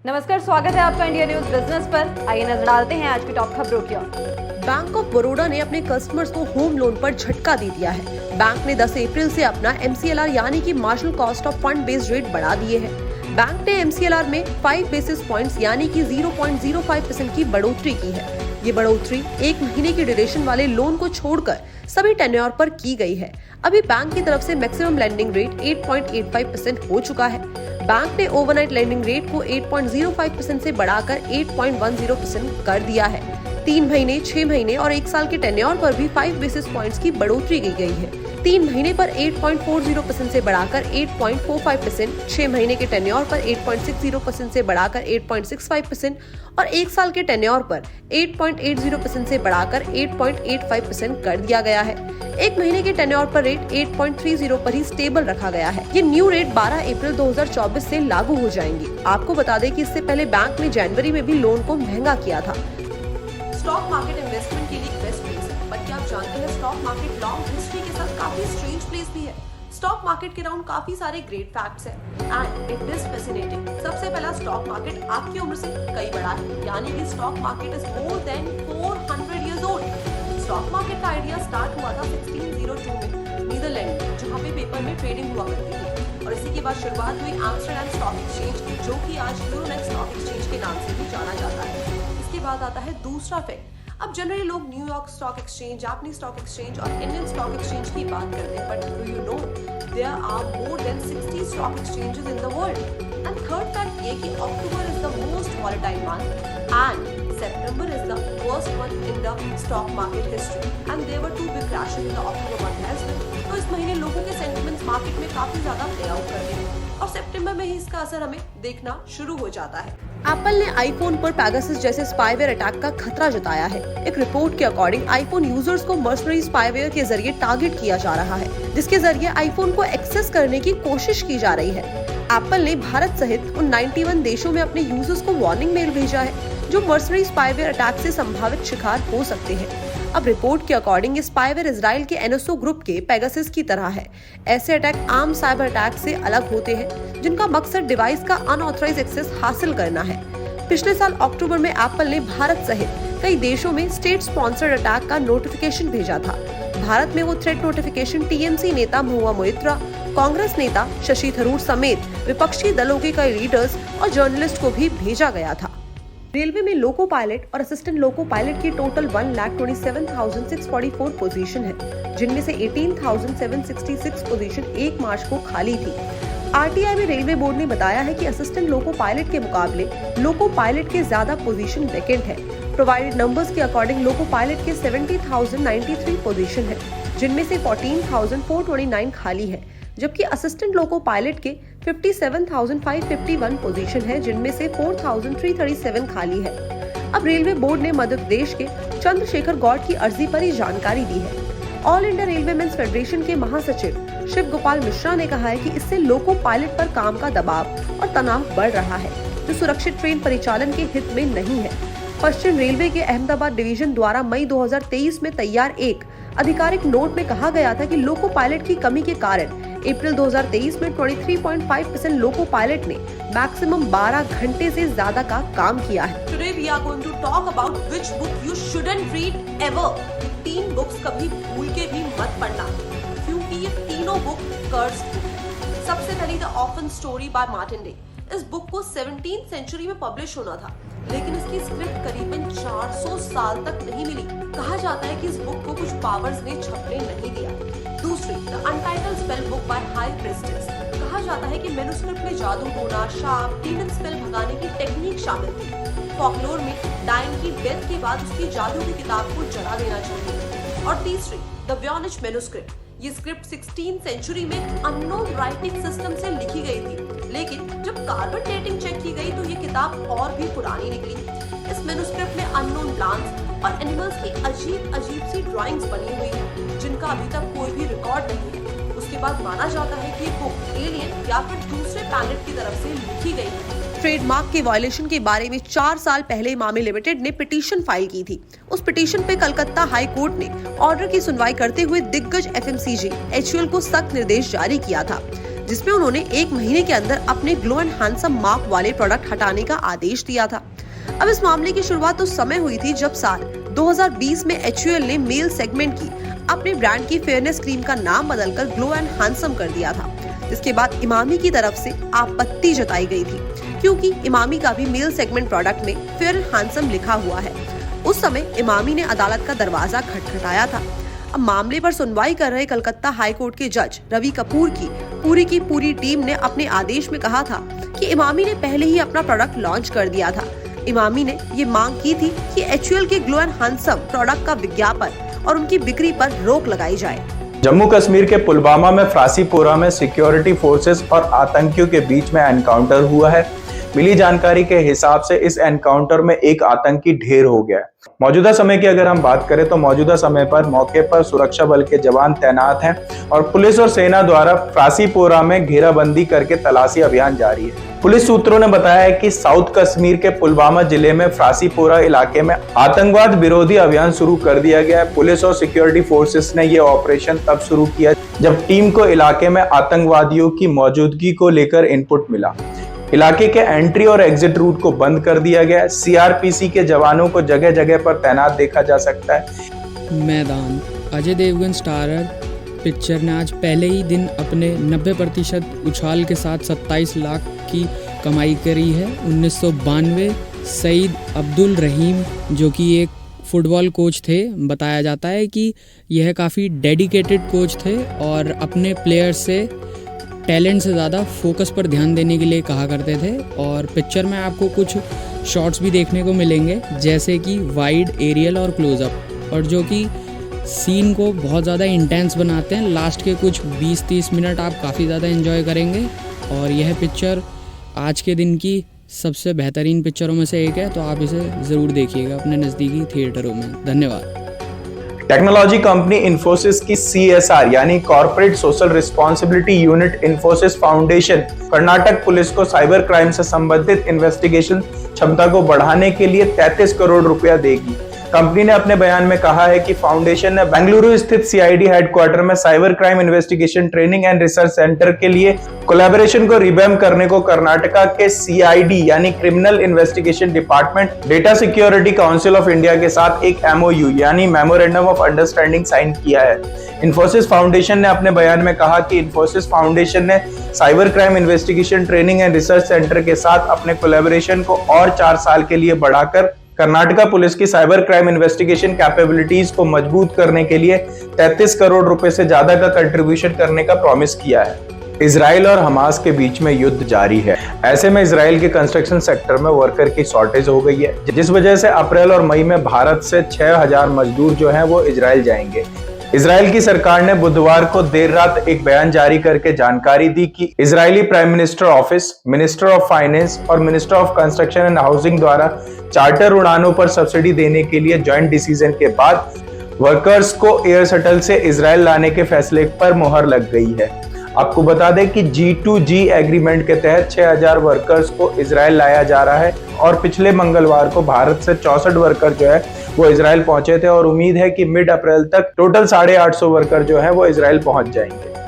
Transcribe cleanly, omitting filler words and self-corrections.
नमस्कार, स्वागत है आपका इंडिया न्यूज बिजनेस पर। आइए नजर डालते हैं आज की टॉप खबरों की ओर। बैंक ऑफ बड़ौदा ने अपने कस्टमर्स को होम लोन पर झटका दे दिया है। बैंक ने 10 अप्रैल से अपना MCLR यानी कि marginal cost of fund based rate बढ़ा दिए हैं। बैंक ने MCLR में 5 बेसिस पॉइंट्स यानी कि 0.05% की बढ़ोतरी की है। ये बढ़ोतरी 1 महीने की ड्यूरेशन वाले लोन को छोड़कर सभी टेन्योर पर की गई है। अभी बैंक की तरफ से मैक्सिमम लेंडिंग रेट 8.85% हो चुका है। बैंक ने ओवरनाइट लेंडिंग रेट को 8.05% से बढ़ाकर 8.10% कर दिया है। 3 महीने, 6 महीने और 1 साल के टेन्योर पर भी 5 बेसिस पॉइंट्स की बढ़ोतरी की गई है। 3 महीने पर 8.40% से बढ़ाकर 8.45%, 6 महीने के टेन्योर पर 8.60% से बढ़ाकर 8.65% और 1 साल के टेन्योर पर 8.80% से बढ़ाकर 8.85% कर दिया गया है। 1 महीने के टेन्योर पर रेट 8.30 पर ही स्टेबल रखा गया है। ये न्यू रेट 12 अप्रैल 2024 से लागू हो जाएंगी। आपको बता दें कि इससे पहले बैंक ने जनवरी में भी लोन को महंगा किया था। स्टॉक मार्केट इन्वेस्टमेंट के लिए एक बेस्ट प्लेस है, पर क्या आप जानते हैं स्टॉक मार्केट लॉन्ग हिस्ट्री के साथ काफी स्ट्रेंज प्लेस भी है। स्टॉक मार्केट के अराउंड काफी सारे ग्रेट फैक्ट्स हैं एंड इट इज फैसिनेटिंग। सबसे पहला, स्टॉक मार्केट आपकी उम्र से कई बड़ा है, यानी कि stock market is more than 400 years old. Stock market का आइडिया स्टार्ट हुआ था 1602 में नीदरलैंड में, जहाँ पे पेपर में ट्रेडिंग हुआ करती थी और इसी के बाद शुरुआत हुई एम्स्टरडैम स्टॉक एक्सचेंज की, जो कि आज यूरोनेक्स्ट स्टॉक एक्सचेंज के नाम से भी जाना जाता है। इसके बाद आता है दूसरा फैक्ट। अब जनरली लोग New York stock exchange, Japanese stock exchange और इंडियन स्टॉक एक्सचेंज की बात करते हैं, but do you know there are more than 60 stock exchanges in the world. And third fact ये कि October is the most volatile month and September is the worst month in the stock market history and there were 2 big crashes in the October month as well. तो इस महीने लोगों के sentiments market में काफी ज्यादा प्ले आउट करते हैं और सितंबर में ही इसका असर हमें देखना शुरू हो जाता है। एप्पल ने आईफोन पर पेगासस जैसे स्पाईवेयर अटैक का खतरा जताया है। एक रिपोर्ट के अकॉर्डिंग आईफोन यूजर्स को मर्सनरी स्पाईवेयर के जरिए टारगेट किया जा रहा है, जिसके जरिए आईफोन को एक्सेस करने की कोशिश की जा रही है। एप्पल ने भारत सहित उन 91 देशों में अपने यूजर्स को वार्निंग मेल भेजा है जो मर्सनरी स्पाईवेयर अटैक से संभावित शिकार हो सकते हैं। अब रिपोर्ट के अकॉर्डिंग स्पाईवेयर इजराइल के NSO ग्रुप के पेगासस की तरह है। ऐसे अटैक आम साइबर अटैक से अलग होते हैं, जिनका मकसद डिवाइस का अनऑथराइज्ड एक्सेस हासिल करना है। पिछले साल अक्टूबर में एप्पल ने भारत सहित कई देशों में स्टेट स्पॉन्सर्ड अटैक का नोटिफिकेशन भेजा था। भारत में वो थ्रेट नोटिफिकेशन TMC नेता महुआ मोइत्रा, कांग्रेस नेता शशि थरूर समेत विपक्षी दलों के कई लीडर्स और जर्नलिस्ट को भी भेजा गया था। रेलवे में लोको पायलट और असिस्टेंट लोको पायलट की टोटल 1,27,644 पोजीशन है, जिनमें से 18,766 पोजीशन 1 मार्च को खाली थी। RTI में रेलवे बोर्ड ने बताया है कि असिस्टेंट लोको पायलट के मुकाबले लोको पायलट के ज्यादा पोजीशन वैकेंट है। प्रोवाइडेड नंबर्स के अकॉर्डिंग लोको पायलट के 70,093 पोजीशन है, जिनमें से 14,429 खाली है, जबकि असिस्टेंट लोको पायलट के 57,551 पोजीशन है, जिनमें से 4,337 खाली है। अब रेलवे बोर्ड ने मध्य प्रदेश के चंद्रशेखर गौड़ की अर्जी पर ही जानकारी दी है। All India railway men's federation के महासचिव शिव गोपाल मिश्रा ने कहा है कि इससे लोको पायलट पर काम का दबाव और तनाव बढ़ रहा है, जो सुरक्षित ट्रेन परिचालन के हित में नहीं है। पश्चिम रेलवे के अहमदाबाद डिवीजन द्वारा मई 2023 में तैयार एक आधिकारिक नोट में कहा गया था कि लोको पायलट की कमी के कारण अप्रैल 2023 में 23.5% लोको पायलट ने मैक्सिमम 12 घंटे से ज्यादा का काम किया है। Today we are going to talk about which book you shouldn't read ever. 3 books कभी भूल के भी मत पढ़ना, क्योंकि ये तीनों बुक कर्स्ड बुक है। सबसे पहली the orphan story by Martin day. इस बुक को 17th सेंचुरी में पब्लिश होना था, लेकिन इसकी स्क्रिप्ट करीबन 400 साल तक नहीं मिली। कहा जाता है कि इस बुक को कुछ पावर्स ने छपने नहीं दिया। दूसरी the untitled spell book by high priestess. कहा जाता है कि मैन्युस्क्रिप्ट में जादू टोना, शाप, डीमन स्पेल भगाने की टेक्निक शामिल थी। फॉकलोर में डायन की डेथ के बाद उसकी जादू की किताब को जला देना चाहिए। और तीसरी द वॉयनिच मैन्युस्क्रिप्ट। ये स्क्रिप्ट 16th सेंचुरी में अननोन राइटिंग सिस्टम से लिखी गई थी, लेकिन जब कार्बन डेटिंग चेक की गई तो ये किताब और भी पुरानी निकली। इस मैन्युस्क्रिप्ट में अननोन प्लांट्स और एनिमल्स की अजीब सी ड्राइंग्स बनी हुई हैं, जिनका अभी तक कोई भी रिकॉर्ड नहीं है। उसके बाद माना जाता है कि ये बुक एलियन या फिर दूसरे प्लैनेट की तरफ से लिखी गई है। ट्रेडमार्क के वायलेशन के बारे में 4 साल पहले मामी लिमिटेड ने पिटीशन फाइल की थी। उस पिटीशन पे कलकत्ता हाई कोर्ट ने ऑर्डर की सुनवाई करते हुए दिग्गज FMCG HUL को सख्त निर्देश जारी किया था। जिसमें उन्होंने 1 महीने के अंदर अपने ग्लो एंड हैंडसम मार्क वाले प्रोडक्ट हटाने का आदेश दिया था। अब इस मामले की शुरुआत उस समय हुई थी जब साल 2020 में HUL ने मेल सेगमेंट की अपने ब्रांड की फेयरनेस क्रीम का नाम बदलकर ग्लो एंड हैंडसम कर दिया था, जिसके बाद इमामी की तरफ से आपत्ति जताई गई थी, क्योंकि इमामी का भी मेल सेगमेंट प्रोडक्ट में फेयर एंड हैंडसम लिखा हुआ है। उस समय इमामी ने अदालत का दरवाजा खटखटाया था। अब मामले पर सुनवाई कर रहे कलकत्ता हाई कोर्ट के जज रवि कपूर की पूरी टीम ने अपने आदेश में कहा था कि इमामी ने पहले ही अपना प्रोडक्ट लॉन्च कर दिया था। इमामी ने ये मांग की थी कि HUL के ग्लो एंड हैंडसम प्रोडक्ट का विज्ञापन और उनकी बिक्री पर रोक लगाई जाए। जम्मू कश्मीर के पुलवामा में फ्रासीपोरा में सिक्योरिटी फोर्सेस और आतंकियों के बीच में एनकाउंटर हुआ है। मिली जानकारी के हिसाब से इस एनकाउंटर में एक आतंकी ढेर हो गया। मौजूदा समय की अगर हम बात करें तो मौजूदा समय पर मौके पर सुरक्षा बल के जवान तैनात हैं और पुलिस और सेना द्वारा फ्रासीपोरा में घेराबंदी करके तलाशी अभियान जारी है। पुलिस सूत्रों ने बताया है कि साउथ कश्मीर के पुलवामा जिले में फ्रासीपोरा इलाके में आतंकवाद विरोधी अभियान शुरू कर दिया गया है। पुलिस और सिक्योरिटी फोर्सेस ने यह ऑपरेशन तब शुरू किया जब टीम को इलाके में आतंकवादियों की मौजूदगी को लेकर इनपुट मिला। इलाके के एंट्री और एग्जिट रूट को बंद कर दिया गया। CRPC के जवानों को जगह जगह पर तैनात देखा जा सकता है। मैदान अजय देवगन स्टारर पिक्चर ने आज पहले ही दिन अपने 90% उछाल के साथ 27 लाख की कमाई करी है। 1992 सईद अब्दुल रहीम जो कि एक फुटबॉल कोच थे, बताया जाता है कि यह काफ़ी डेडिकेटेड कोच थे और अपने प्लेयर्स से टैलेंट से ज़्यादा फोकस पर ध्यान देने के लिए कहा करते थे। और पिक्चर में आपको कुछ शॉट्स भी देखने को मिलेंगे जैसे कि वाइड, एरियल और क्लोजअप, और जो कि सीन को बहुत ज़्यादा इंटेंस बनाते हैं। लास्ट के कुछ 20-30 मिनट आप काफ़ी ज़्यादा एंजॉय करेंगे और यह पिक्चर आज के दिन की सबसे बेहतरीन पिक्चरों में से एक है, तो आप इसे ज़रूर देखिएगा अपने नज़दीकी थिएटरों में। धन्यवाद। टेक्नोलॉजी कंपनी इन्फोसिस की CSR यानी corporate social responsibility unit Infosys foundation Karnataka police को साइबर क्राइम से संबंधित इन्वेस्टिगेशन क्षमता को बढ़ाने के लिए 33 करोड़ रुपया देगी। कंपनी ने अपने बयान में कहा है कि फाउंडेशन ने बेंगलुरु स्थित CID हेडक्वार्टर में cyber crime investigation training and research centre के लिए कोलैबोरेशन को रिवैम्प करने को कर्नाटका के CID यानी criminal investigation department, data security council of India के साथ एक MOU यानी मेमोरेंडम ऑफ अंडरस्टैंडिंग साइन किया है। इन्फोसिस फाउंडेशन ने अपने बयान में कहा कि इन्फोसिस फाउंडेशन ने cyber crime investigation training and research centre के साथ अपने कोलैबोरेशन को और 4 साल के लिए बढ़ाकर कर्नाटका पुलिस की साइबर क्राइम इन्वेस्टिगेशन कैपेबिलिटीज को मजबूत करने के लिए 33 करोड़ रुपए से ज्यादा का कंट्रीब्यूशन करने का प्रॉमिस किया है। इजराइल और हमास के बीच में युद्ध जारी है। ऐसे में इजराइल के कंस्ट्रक्शन सेक्टर में वर्कर की शॉर्टेज हो गई है, जिस वजह से अप्रैल और मई में भारत से 6000 मजदूर जो हैं वो इजराइल जाएंगे। इजराइल की सरकार ने बुधवार को देर रात एक बयान जारी करके जानकारी दी कि Israeli prime minister office, minister of finance और minister of construction and housing द्वारा चार्टर उड़ानों पर सब्सिडी देने के लिए जॉइंट डिसीजन के बाद वर्कर्स को एयर शटल से इजराइल लाने के फैसले पर मुहर लग गई है। आपको बता दें कि G2G एग्रीमेंट के तहत 6000 वर्कर्स को इजराइल लाया जा रहा है और पिछले मंगलवार को भारत से 64 वर्कर जो है वो इजराइल पहुंचे थे और उम्मीद है कि मिड अप्रैल तक टोटल 850 वर्कर जो है वो इजराइल पहुंच जाएंगे।